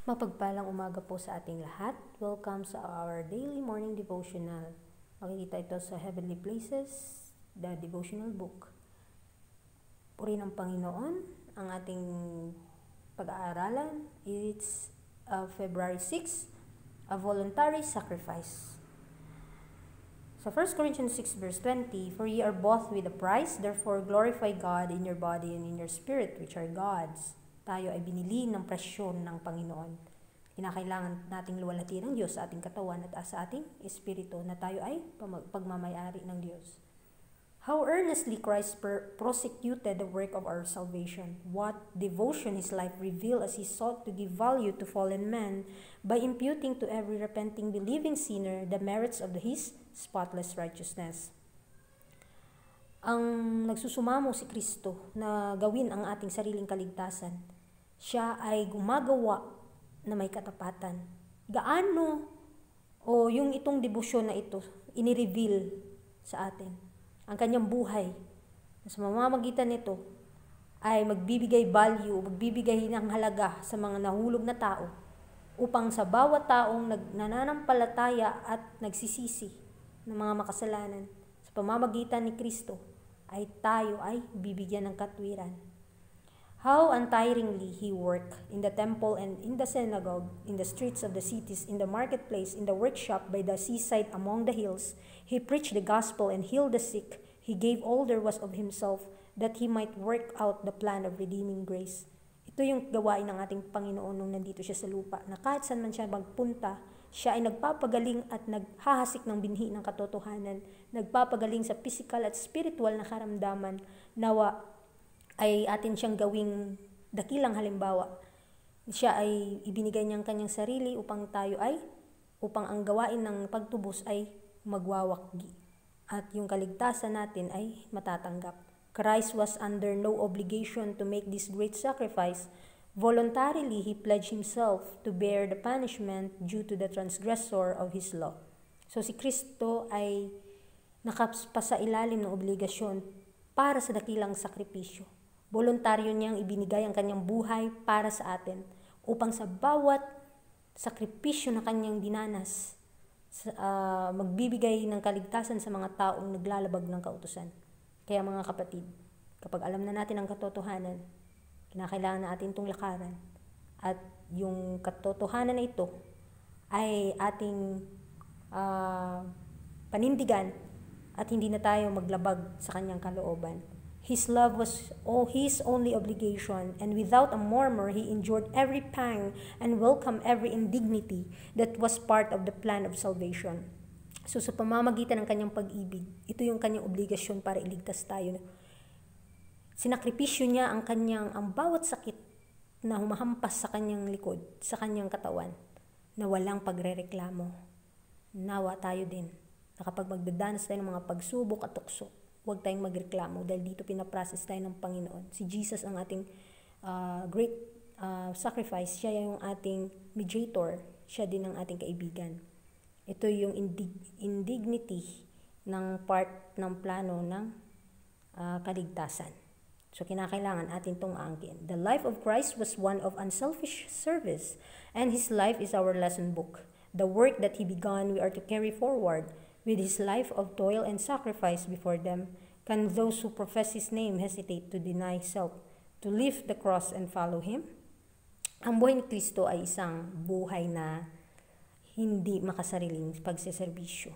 Mapagpalang umaga po sa ating lahat. Welcome sa our daily morning devotional. Makikita ito sa Heavenly Places, the devotional book. Purihin ng Panginoon. Ang ating pag-aaralan, it's February 6, a voluntary sacrifice. So 1 Corinthians 6 verse 20, For ye are bought with a price, therefore glorify God in your body and in your spirit, which are God's. Tayo ay binili ng presyon ng Panginoon. Kinakailangan nating luwalhati ng Diyos sa ating katawan at sa ating espiritu na tayo ay pagmamayari ng Diyos. How earnestly Christ prosecuted the work of our salvation. What devotion his life revealed as he sought to give value to fallen men by imputing to every repenting, believing sinner the merits of his spotless righteousness. Ang nagsusumamo si Kristo na gawin ang ating sariling kaligtasan, siya ay gumagawa na may katapatan. Gaano o yung itong debosyon na ito inireveal sa atin? Ang kanyang buhay na sa mamamagitan nito ay magbibigay value, magbibigay ng halaga sa mga nahulog na tao upang sa bawat taong nananampalataya at nagsisisi ng mga makasalanan sa pamamagitan ni Kristo ay tayo ay bibigyan ng katwiran. How untiringly he worked in the temple and in the synagogue, in the streets of the cities, in the marketplace, in the workshop, by the seaside, among the hills. He preached the gospel and healed the sick. He gave all there was of himself, that he might work out the plan of redeeming grace. Ito yung gawain ng ating Panginoon nung nandito siya sa lupa, na kahit saan man siya magpunta, siya ay nagpapagaling at naghahasik ng binhi ng katotohanan, nagpapagaling sa physical at spiritual na karamdaman, nawa ay atin siyang gawing dakilang halimbawa. Siya ay ibinigay niyang kanyang sarili upang ang gawain ng pagtubos ay magwawakgi at yung kaligtasan natin ay matatanggap. Christ was under no obligation to make this great sacrifice. Voluntarily, he pledged himself to bear the punishment due to the transgressor of his law. So si Kristo ay nakapasailalim ng obligasyon para sa dakilang sakripisyo. Voluntaryo niyang ibinigay ang kanyang buhay para sa atin upang sa bawat sakripisyo na kanyang dinanas, magbibigay ng kaligtasan sa mga taong naglalabag ng kautusan. Kaya mga kapatid, kapag alam na natin ang katotohanan, kinakailangan natin itong lakaran. At yung katotohanan na ito ay ating panindigan at hindi na tayo maglabag sa kanyang kalooban. His love was his only obligation, and without a murmur, he endured every pang and welcomed every indignity that was part of the plan of salvation. So sa pamamagitan ng kanyang pag-ibig, ito yung kanyang obligasyon para iligtas tayo. Sinakripisyo niya ang bawat sakit na humahampas sa kanyang likod, sa kanyang katawan, na walang pagrereklamo. Nawa tayo din, na kapag magdadanas tayo ng mga pagsubok at tukso, huwag tayong magreklamo dahil dito pinaprocess tayo ng Panginoon. Si Jesus ang ating great sacrifice. Siya yung ating mediator. Siya din ang ating kaibigan. Ito yung indignity ng part ng plano ng kaligtasan. So kinakailangan atin itong aangkin. The life of Christ was one of unselfish service, and his life is our lesson book. The work that he began, we are to carry forward. With his life of toil and sacrifice before them, can those who profess his name hesitate to deny self, to lift the cross and follow him? Ang buhay ni Kristo ay isang buhay na hindi makasariling pagseserbisyo.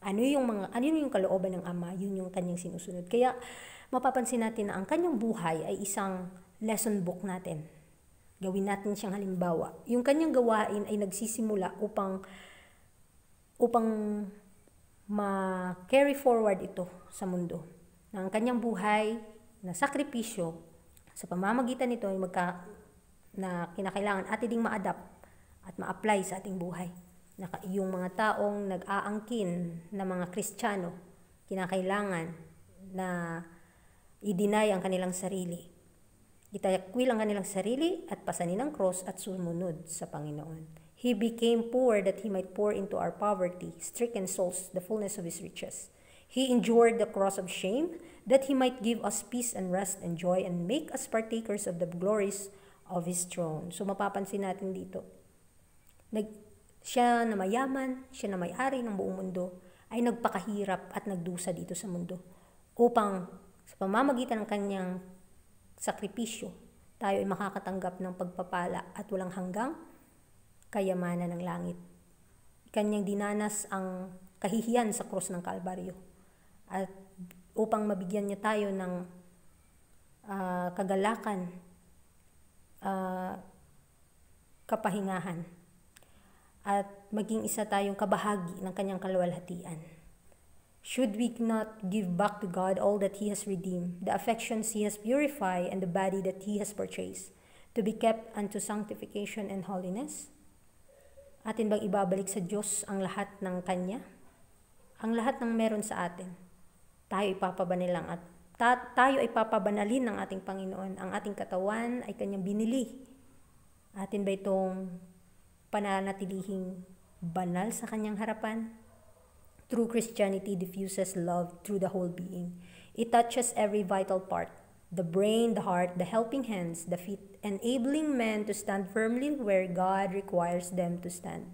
Ano yung kalooban ng Ama, yun yung kanyang sinusunod. Kaya mapapansin natin na ang kanyang buhay ay isang lesson book natin. Gawin natin siyang halimbawa. Yung kanyang gawain ay nagsisimula upang ma-carry forward ito sa mundo. Na ang kanyang buhay na sakripisyo, sa pamamagitan nito ay na kinakailangan atin ding ma-adapt at ma-apply sa ating buhay. Na yung mga taong nag-aangkin na mga Kristiyano, kinakailangan na i-deny ang kanilang sarili. Itakwil ang kanilang sarili at pasanin ang cross at sumunod sa Panginoon. He became poor that he might pour into our poverty, stricken souls, the fullness of his riches. He endured the cross of shame that he might give us peace and rest and joy and make us partakers of the glories of His throne. So mapapansin natin dito, siya na mayaman, siya na may-ari ng buong mundo, ay nagpakahirap at nagdusa dito sa mundo upang sa pamamagitan ng kanyang sakripisyo, tayo ay makakatanggap ng pagpapala at walang hanggang kayamanan ng langit. Kanyang dinanas ang kahihiyan sa krus ng Kalbaryo at upang mabigyan niya tayo ng kagalakan, kapahingahan, at maging isa tayong kabahagi ng kanyang kaluwalhatian. Should we not give back to God all that He has redeemed, the affections He has purified, and the body that He has purchased, to be kept unto sanctification and holiness? Atin bang ibabalik sa Diyos ang lahat ng Kanya? Ang lahat ng meron sa atin, tayo ay papabanalin ng ating Panginoon. Ang ating katawan ay Kanyang binili. Atin ba itong pananatilihing banal sa Kanyang harapan? True Christianity diffuses love through the whole being. It touches every vital part, the brain, the heart, the helping hands, the feet, enabling men to stand firmly where God requires them to stand.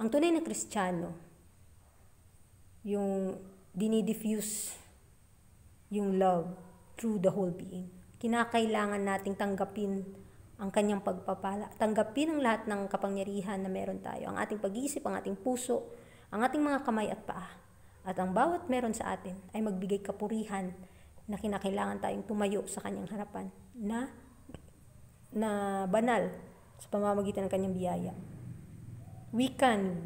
Ang tunay na Kristiyano, yung dinidiffuse yung love through the whole being. Kinakailangan nating tanggapin ang kanyang pagpapala, tanggapin ang lahat ng kapangyarihan na meron tayo, ang ating pag-iisip, ang ating puso, ang ating mga kamay at paa. At ang bawat meron sa atin ay magbigay kapurihan na kinakailangan tayong tumayo sa kanyang harapan na banal sa pamamagitan ng kanyang biyaya. We can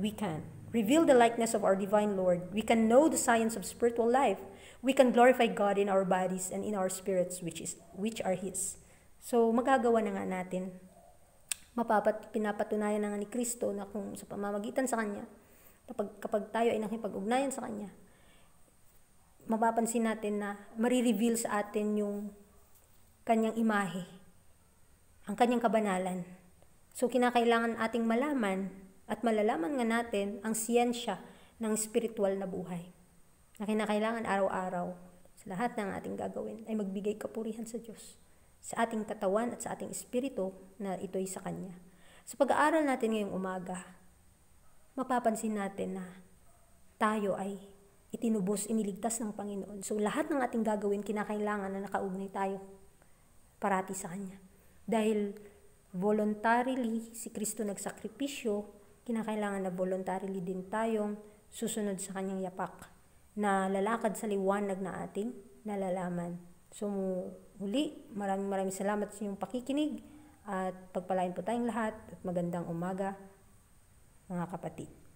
reveal the likeness of our divine Lord. We can know the science of spiritual life. We can glorify God in our bodies and in our spirits which are His. So magagawa na nga natin. Pinapatunayan na nga ni Kristo na kung sa pamamagitan sa Kanya, kapag tayo ay nakipag-ugnayan sa Kanya, mapapansin natin na marireveal sa atin yung Kanyang imahe, ang Kanyang kabanalan. So kinakailangan ating malaman at malalaman nga natin ang siyensya ng spiritual na buhay, na kinakailangan araw-araw sa lahat ng ating gagawin ay magbigay kapurihan sa Diyos, sa ating katawan at sa ating espiritu na ito'y sa Kanya. Sa pag-aaral natin ngayong umaga, mapapansin natin na tayo ay itinubos, iniligtas ng Panginoon. So lahat ng ating gagawin, kinakailangan na nakaugnay tayo parati sa Kanya. Dahil voluntarily si Kristo nagsakripisyo, kinakailangan na voluntarily din tayong susunod sa Kanyang yapak, na lalakad sa liwanag na ating nalalaman. So muli, maraming salamat sa inyong pakikinig at pagpalain po tayong lahat at magandang umaga, mga kapatid.